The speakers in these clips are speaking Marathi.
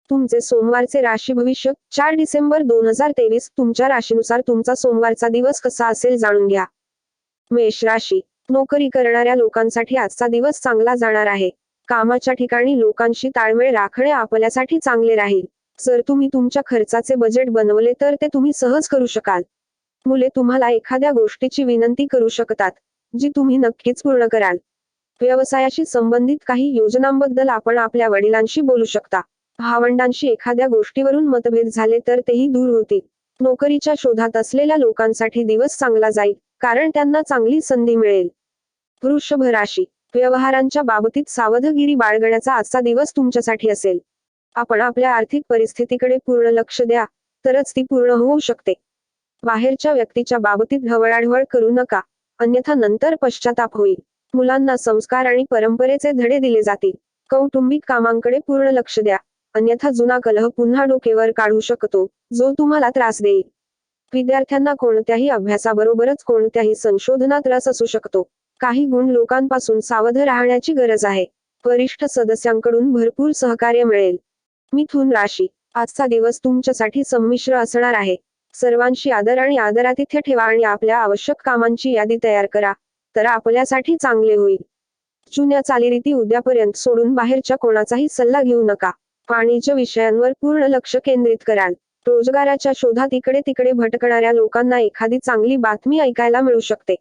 तुमचे सोमवारचे राशी भविष्य 4 डिसेंबर 2023 तुमच्या राशीनुसार तुमचा सोमवारचा दिवस कसा असेल जाणून घ्या. मेष राशी. नोकरी करणाऱ्या लोकांसाठी आजचा दिवस चांगला जाणार आहे. कामाच्या ठिकाणी लोकांशी ताळमेळ राखणे आपल्यासाठी चांगले राहील. जर तुम्ही तुमच्या खर्चाचे बजेट बनवले तर ते तुम्ही सहज करू शकाल. मुले तुम्हाला एखाद्या गोष्टीची विनंती करू शकतात, जी तुम्ही नक्कीच पूर्ण कराल. व्यवसायाशी संबंधित काही योजनांबद्दल आपण आपल्या वडिलांशी बोलू शकता. भावंडांशी एखाद्या गोष्टीवरून मतभेद झाले तर तेही दूर होतील. नोकरीच्या शोधात असलेल्या लोकांसाठी दिवस चांगला जाईल, कारण त्यांना चांगली संधी मिळेल. वृषभ राशी. व्यवहारांच्या बाबतीत सावधगिरी बाळगण्याचा आजचा दिवस तुमच्यासाठी असेल. आपण आपल्या आर्थिक परिस्थितीकडे पूर्ण लक्ष द्या, तरच ती पूर्ण होऊ शकते. बाहेरच्या व्यक्तीच्या बाबतीत ढवळाढवळ करू नका, अन्यथा नंतर पश्चाताप होईल. मुलांना संस्कार आणि परंपरेचे धडे दिले जातील. कौटुंबिक कामांकडे पूर्ण लक्ष द्या, अन्यथा जुना कलह पुन्हा डोकेवर काढू शकतो, जो तुम्हाला त्रास देईल. विद्यार्थ्यांना कोणत्याही अभ्यासाबरोबरच कोणत्याही संशोधनात रस असू शकतो. काही गुण लोकांपासून सावध राहण्याची गरज आहे. वरिष्ठ सदस्यांकडून भरपूर सहकार्य मिळेल. मिथुन राशी. आजचा दिवस तुमच्यासाठी संमिश्र असणार आहे. सर्वांशी आदर आणि आदरातिथ्य ठेवा आणि आपल्या आवश्यक कामांची यादी तयार करा, तर आपल्यासाठी चांगले होईल. जुन्या चालीरीती उद्यापर्यंत सोडून बाहेरच्या कोणाचाही सल्ला घेऊ नका. वाणिज्य विषयांवर पूर्ण लक्ष केंद्रित कराल. रोजगाराच्या शोधात इकडे तिकडे भटकणाऱ्या लोकांना एखादी चांगली बातमी ऐकायला मिळू शकते.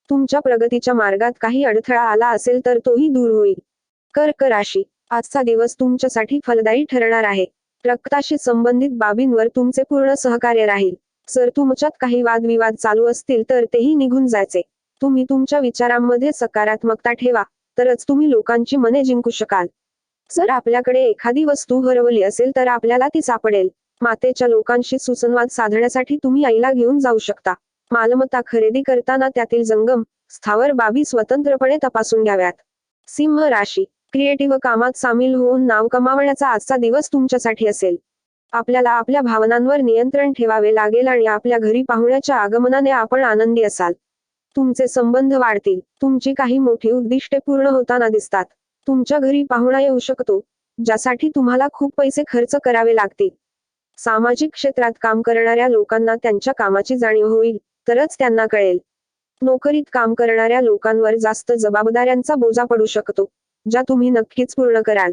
तुमच्या प्रगतीच्या मार्गात काही अडथळा आला असेल तर तोही दूर होईल. कर्क राशी. आजचा दिवस तुमच्यासाठी फलदायी ठरणार आहे. रक्ताशी संबंधित बाबींवर तुमचे पूर्ण सहकार्य राहील. जर तुमच्यात काही वादविवाद चालू असतील तर तेही निघून जायचे. तुम्ही तुमच्या विचारांमध्ये सकारात्मकता ठेवा, तरच तुम्ही लोकांची मने जिंकू शकाल. जर आपल्याकडे एखादी वस्तू हरवली असेल तर आपल्याला ती सापडेल. मातेच्या लोकांशी सुसंवाद साधण्यासाठी तुम्ही आईला घेऊन जाऊ शकता. मालमत्ता खरेदी करताना त्यातील जंगम, स्थावर बाबी स्वतंत्रपणे तपासून घ्याव्यात. सिंह राशी. क्रिएटिव्ह कामात सामील होऊन नाव कमावण्याचा आजचा दिवस तुमच्यासाठी असेल. आपल्याला आपल्या भावनांवर नियंत्रण ठेवावे लागेल आणि आपल्या घरी पाहुण्याच्या आगमनाने आपण आनंदी असाल. तुमचे संबंध वाढतील. तुमची काही मोठी उद्दिष्टे पूर्ण होताना दिसतात. तुमच्या घरी पाहुणा येऊ शकतो, ज्यासाठी तुम्हाला खूप पैसे खर्च करावे लागतील. सामाजिक क्षेत्रात काम करणाऱ्या लोकांना त्यांच्या कामाची जाणीव होईल, तरच त्यांना कळेल. नोकरीत काम करणाऱ्या लोकांवर जास्त जबाबदाऱ्यांचा बोजा पडू शकतो, ज्या तुम्ही नक्कीच पूर्ण कराल.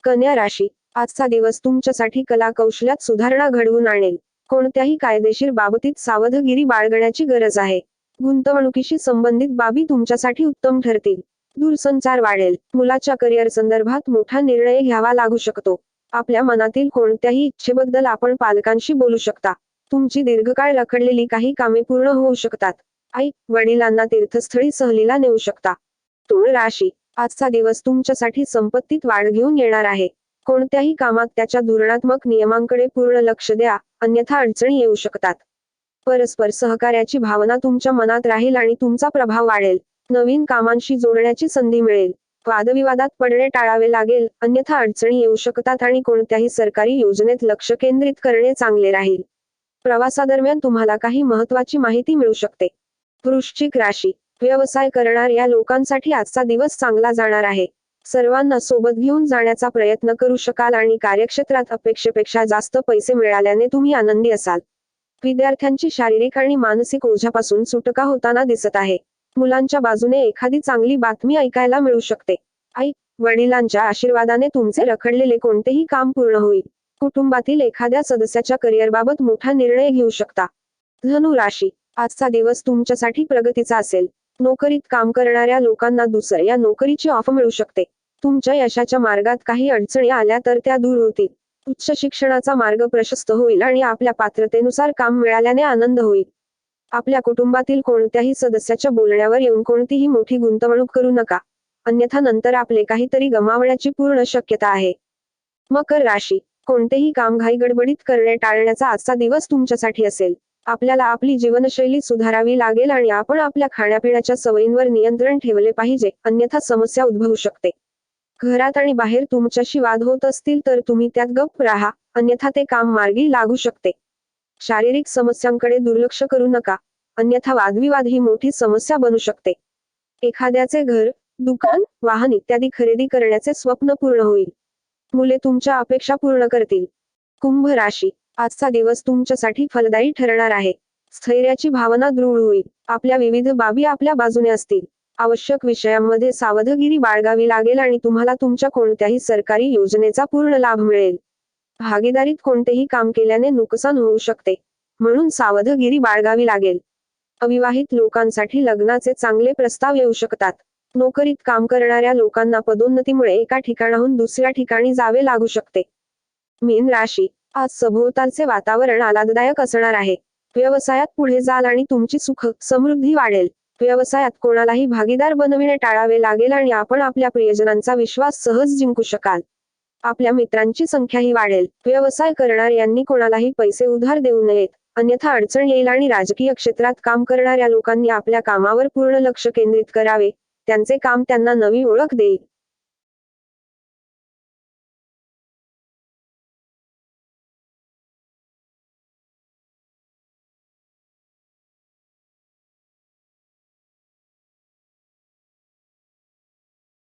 कन्या राशी. आजचा दिवस तुमच्यासाठी कला कौशल्यात सुधारणा घडवून आणेल. कोणत्याही कायदेशीर बाबतीत सावधगिरी बाळगण्याची गरज आहे. गुंतवणुकीशी संबंधित बाबी तुमच्यासाठी उत्तम ठरतील. दूरसंचार वाढेल. मुलाच्या करिअर संदर्भात मोठा निर्णय घ्यावा लागू शकतो. आपल्या मनातील कोणत्याही इच्छेबद्दल आपण पालकांशी बोलू शकता. तुमची दीर्घकाळ रखडलेली काही कामे पूर्ण होऊ शकतात. आई वडिलांना तीर्थस्थळी सहलीला नेऊ शकता. तुळ राशी. आजचा दिवस तुमच्यासाठी संपत्तीत वाढ घेऊन येणार आहे. कोणत्याही कामात त्याच्या धोरणात्मक नियमांकडे पूर्ण लक्ष द्या, अन्यथा अडचणी येऊ शकतात. परस्पर सहकार्याची भावना तुमच्या मनात राहील आणि तुमचा प्रभाव वाढेल. नवीन कामांशी जोडण्याची संधी मिळेल. वादविवादात पडणे टाळावे लागेल, अन्यथा अडचणी येऊ शकतात आणि कोणत्याही सरकारी योजनेत लक्ष केंद्रित करणे चांगले राहील. प्रवासादरम्यान तुम्हाला काही महत्त्वाची माहिती मिळू शकते. वृश्चिक राशी. व्यवसाय करणाऱ्या लोकांसाठी आजचा दिवस चांगला जाणार आहे. सर्वांना सोबत घेऊन जाण्याचा प्रयत्न करू शकाल आणि कार्यक्षेत्रात अपेक्षेपेक्षा जास्त पैसे मिळाल्याने तुम्ही आनंदी असाल. विद्यार्थ्यांची शारीरिक आणि मानसिक ओझ्यापासून सुटका होताना दिसत आहे. मुलांच्या बाजूने एखादी चांगली बातमी ऐकायला मिळू शकते. आई वडिलांच्या आशीर्वादाने तुमचे रखडलेले कोणतेही काम पूर्ण होईल. कुटुंबातील एखाद्या सदस्याच्या करिअरबाबत मोठा निर्णय घेऊ शकता. धनु राशी. आजचा दिवस तुमच्यासाठी प्रगतीचा असेल. नोकरीत काम करणाऱ्या लोकांना दुसऱ्या नोकरीची ऑफर मिळू शकते. तुमच्या यशाच्या मार्गात काही अडचणी आल्या तर त्या दूर होतील. उच्च शिक्षणाचा मार्ग प्रशस्त होईल आणि आपल्या पात्रतेनुसार काम मिळाल्याने आनंद होईल. आपल्या कुटुंबातील कोणत्याही सदस्याच्या बोलण्यावर येऊन कोणतीही मोठी गुंतवणूक करू नका, अन्यथा नंतर आपले काहीतरी गमावण्याची पूर्ण शक्यता आहे. मकर राशी. कोणतेही काम घाईगडबडीत करणे टाळण्याचा आजचा दिवस तुमच्यासाठी असेल. आपल्याला आपली जीवनशैली सुधारावी लागेल आणि आपण आपल्या खाण्यापिण्याच्या सवयींवर नियंत्रण ठेवले पाहिजे, अन्यथा समस्या उद्भवू शकते. घरात आणि बाहेर तुमच्याशी वाद होत असतील तर तुम्ही त्यात गप्प राहा, अन्यथा ते काम मार्गी लागू शकते. शारीरिक समस्यांकडे दुर्लक्ष करू नका, अन्यथा वादविवाद ही मोठी समस्या बनू शकते. एखाद्याचे घर, दुकान, वाहन इत्यादी खरेदी करण्याचे स्वप्न पूर्ण होईल. मुले तुमच्या अपेक्षा पूर्ण करतील. कुंभ राशी, आजचा दिवस तुमच्यासाठी फलदायी ठरणार आहे. स्थैर्याची भावना दृढ होईल. आपल्या विविध बाबी आपल्या बाजूने असतील. आवश्यक विषयांमध्ये सावधगिरी बाळगावी लागेल आणि तुम्हाला तुमच्या कोणत्याही सरकारी योजनेचा पूर्ण लाभ मिळेल. भागीदारीत कोणतेही काम केल्याने नुकसान होऊ शकते, म्हणून सावधगिरी बाळगावी लागेल. अविवाहित लोकांसाठी लग्नाचे चांगले प्रस्ताव येऊ शकतात. नोकरीत काम करणाऱ्या लोकांना पदोन्नतीमुळे एका ठिकाणाहून दुसऱ्या ठिकाणी जावे लागू शकते. मीन राशी, आज सभोवतालचे वातावरण आल्हाददायक असणार आहे. व्यवसायात पुढे जाल आणि तुमची सुख समृद्धी वाढेल. व्यवसायात कोणालाही भागीदार बनविणे टाळावे लागेल आणि आपण आपल्या प्रियजनांचा विश्वास सहज जिंकू शकाल. आपल्या मित्रांची संख्याही वाढेल. व्यवसाय करणाऱ्यांनी कोणालाही पैसे उधार देऊ नयेत, अन्यथा अडचण येईल आणि राजकीय क्षेत्रात काम करणाऱ्या लोकांनी आपल्या कामावर पूर्ण लक्ष केंद्रित करावे. त्यांचे काम त्यांना नवी ओळख देईल.